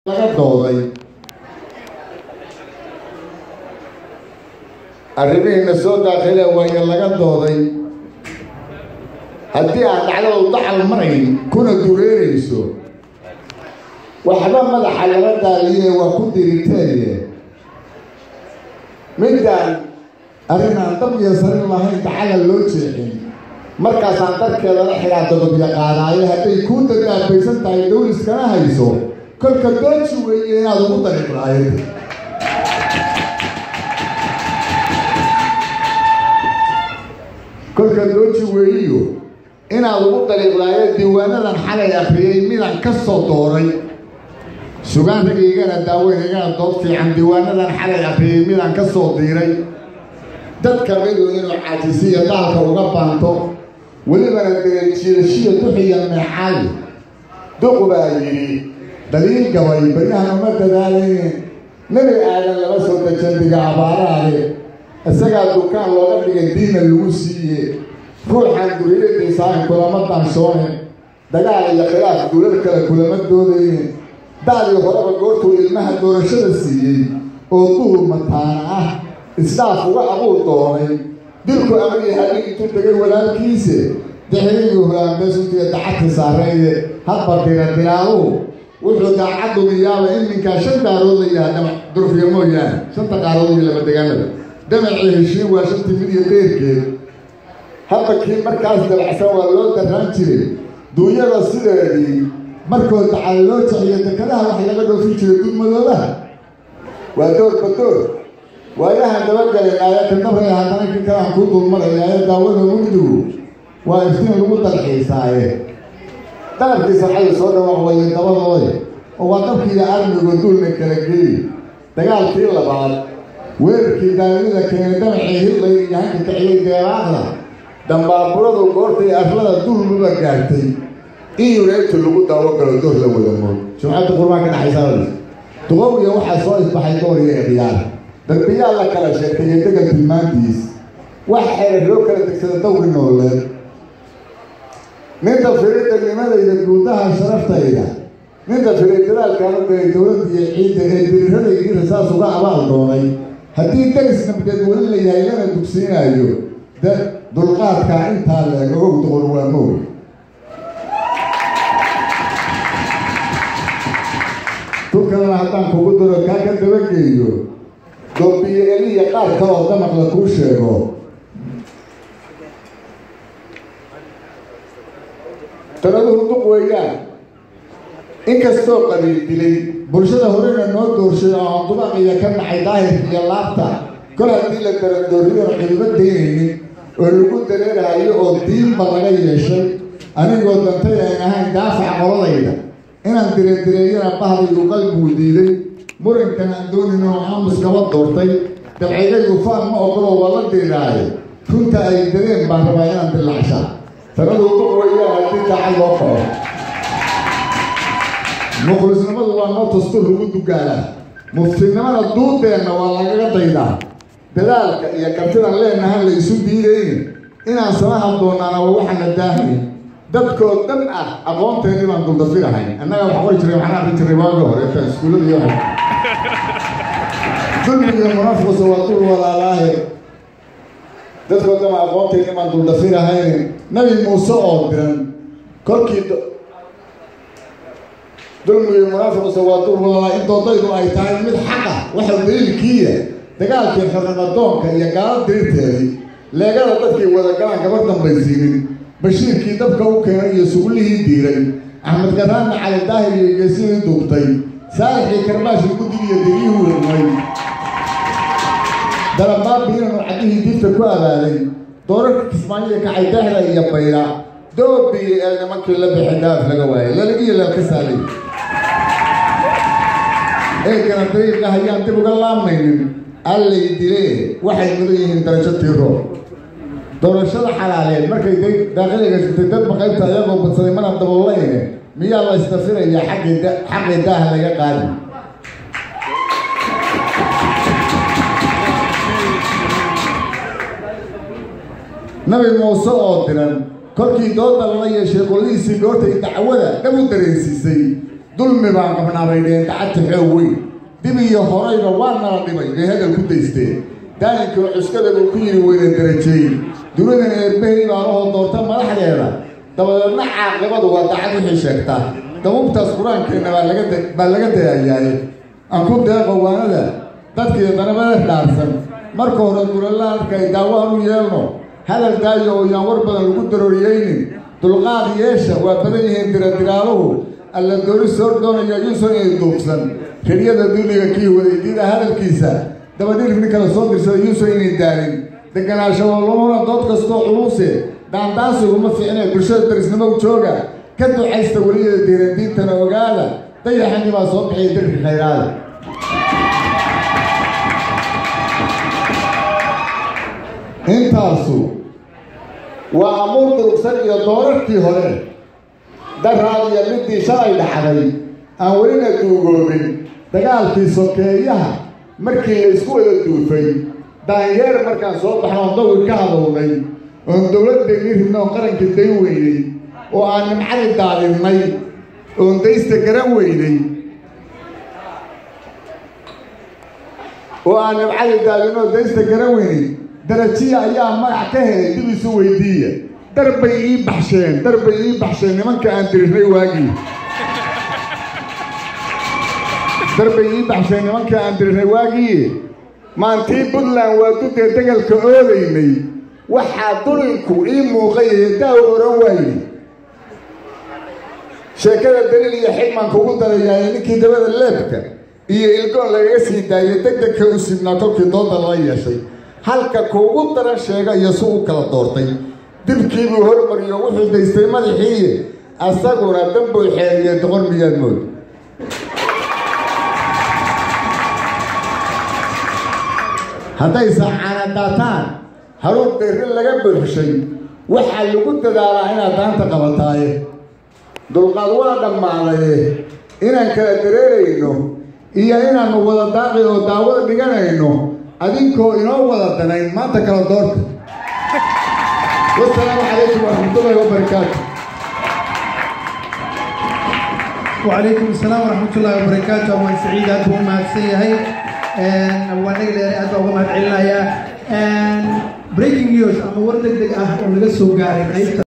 laga dooday arrimihiina soo daaqile waayo laga dooday haddii aan dhacdada dacal marayn kuna dureerayso waxba madaxa laga daaliye waa ku diriteeye midaan arrin aan dab iyo sarin lahayn dacala loo jeexin markaasaan darkeeda la xiraa dadobya qaadaayo hadday kuu dadaabaysan tahay dawliskana hayso kolka dooji weeye inaad ugu dariiqlaayad kolka dooji weeyo inaad ugu dariiqlaayad diiwaanadan xalay akhriyey midaan ka soo dooray sugaan ragiygana daaweyn igana dood fiican diiwaanadan xalay akhriyey midaan ka soo diiray dadka midu inuu caajisiyo daalka uga baanto welibana degejiirashiya duxiya meexaali duqu baa yidhi daliil gabay baryahan uma dadaalayeen nebi aadan lama soo dajandiga abaaraade isagaa dukaan looga dhigay diina lagu siiye ruuxaan duriyadiisaahin kulama dansoonen dagaal iyo khilaaf duulal kale kulama doodayeen daadii horeba goortuu ilmaha doorashada siiyey oo duhur mataana ah isdhaaf uga abuur doonay dilku amagii hadii intuu tegay walaalkiise dixirigii hulaanbeesuntiiyo dacadka saarayde hadba diradilaalu wuxuu daacaddu miyaaba in ninkaa 5 daarood la yidhaha durfiya mooyaane 5 qaarood iyo laba degaanada damacii heshiin waa 5 mid iyo deerkeed hadba kii markaas dabacsan waa loo darraan jiray duunyada sideedii markoo dacal loo jaciyo dekadaha wax laga dhoofin jiray dulmadoodaha waa doorba door waayahan dabagalaynaaya kadabray haddana ki kalaan kuu dulmarayaayo daawada mugdigu waa iftiin lagu dalxiisaaye dalabkiisa xay soo dhawaaq wayo dabadooda oo waa dabkiiyo armigo duulna kala geey dagaalkii labaad weerarkii daawida keenay damacii hillay iyo hanka kaciyey deeraaqda dambaaburadu goortay arlada dulmuba gaartay in yureegtu lagu daawo galo door la wada mood sumcadda qurbaanka dhaxaysaadis duqowiya waxaa soo isbaxay goor iyo ikhyaar darbiyaa la kala sheekeeyey degan tilmaantiis wax xeer loo kala degsada dawri nooleed ninta firiidanimadayda guudaha sharaftayda ninta firiidadaalkaanu galay dowladda iyo ciidda ee diriradaydii rasaas uga abaal doonay haddii deris nabdeed weli la yahay lana dugsiinaayo dulqaadkaa intaa leeg og doqon waa moog dulkalana haddaan kugu daro kaa ka dabageeyo doobiyo eliya qaar kaloo damaq la kuu sheego taladuhu duq weeyaan inkastoo qabiil dilay bulshada horena noo doorshay oo aan dubaqiya ka nacay daahirka iyo laabta kol haddii la darandooriyoon qiimo daynaynin oo lagu dareerahayo oo diinba laga yeeshay anigoo dantay ayn ahayn daafac qoladayda inaan direedireeyana bahdayu qalbigu diiday murankan aan doonin oo aamus kaba doortay dabcigaygu faan ma ogoloo waa la diiraaye runta ay dareen baan rabaa inaan dilacshaa tanadu duq weeyaan haddii daacad loo qaco mukhlisnimadu waa noo tastur lagu dugaalaa muftinimada duudeenna waa lagaga daydaa dadaalka iyo kartidan leenahan la isu diidaynin inaan samahan doonaana waa waxaana daahni dadkoo dhan ah aqoonteennii baan duldafirahayn annaga wax qori jiray waxaan arki jiray waaga hore iskuullada iyo dulmiga munafiqsa waa dul walaalaahe dadkoo dhan aqoonteennii baan duldafirahayn nabi muuse oo diran kolkii dulmigii munaafiqsa waa dul walaalaa in doodaydu ay tahay mid xaqa waxa daliilkiiya dagaalkii xornimadoonka iyo gaala dirirteedii leegada dadkii wadagalaan gabar dambaysiinin bashiirkii dabka u keenay iyo sugullihii diiray axmed garaanna cali daahir iyo geesidii duubtay saalixii karbaashii guddigiiyo degiyuhu wadmay dalabaabiinanu caddihii dibta ku abaaday doorarka kismaaniya kacay daahda iyo bayra doobiyi ee nimankii la bixi daaf laga waayay laligiyo leelka saalay eegana dariiqa hayaan dib uga laamaynin allay dilee waxay mudan yihiin darajo tiiro doorashada xalaaleed markay daaqiliga jirtay dad maqaybta iyagoo badsaday mana daboolayne miyaa la istafirayaa xaqii daaha laga qaadi nabi muuse oo diran kolkii dooda lala yeeshay qoladiisii goortay dacwada dhab u dareensiisay dulmi baan qabnaa bay dheheen dacadta xoog weyn dib iyo horayba waa nala dhibay bay hadal ku daysteen daalinkii cuskadagu ku yidhi weyna darajeeyey dunidan eebbahey baa lahoo doorta madaxdeeda dabadeedna caaqibadu waa dacad wixii sheegtaa dabuubtaas qur-aankeenna baa laga dayayaaye aan ku deeqo waanada dadkii danabada dhaarsan marka hore guralaadka ay daawaan u yeelno hadal daayo oo yaan war badan lagu darooriyeynin dulqaad yeesha waa badan yihiin diradilaaluhu alla dooni soo doonaya yuusan inay duubsan riyada duniga kii wadaydiida hadalkiisa dabadhilif nin kala soo dirsada yuusan inay daalin deganaansho wallamuna dood kastoo culuse daandaansiguma fiicnee bulshada darisnimo jooga ka ducaysta weliyada diiradiintana ogaada dayaxanii baa soo bixiyay darki khayraada intaasu waa amuur durugsan iyo doorarkii hore daraad iyo midii shalay dhacday aan welina duugoobin dagaalkii sokeeyaha markii la isku wada duufay daanyeer markaan soo baxnoon dawir ka hadownay oon dowladdeennii ribna oon qarankii dayn weynay oo aan nimcadii daadinnay oon daysta garan weynay daysta garan weynay darajiya ayaa magac ka helay dib isu weydiiya darbay ii baxsheen nimanka aan dirirnay waagii maantii puntland waa dudee degalka oodaynay waxaa dulinku ii muuqayaya daaw oran waaye sheekada daliil iyo xigman kugu darayaaye ninkii dabada leebka iyo ilgoon lagaga sii daayay degdegka u sidnaa kolkii dooda lala yeeshay halka kuugu daran sheega iyo su u kala doortay dibkiibuu hormariyo wuxuu daystay madaxiiye asaguna dambuu xeeriye doqor miyaad mood hadday saacana daataan haruur dayrin laga buuxshay waxaa lagu dadaalaa inaad daanta qabataaye dulqaad waa dhammaadaye inaan kala dareerayno iyo inaannu wada daaqi oo daawada dhiganayno adinkoo inoo wada danayn maanta kala doorta wasalaamu calaykum waraxmatullaahi wabarakaatu وعليكم السلام ورحمة الله وبركاته أبوان سعيد أدوه ما تسيهي أبوان نقل أدوه ما تعلنا يا breaking news أما وردك دقاء ونقصه قاري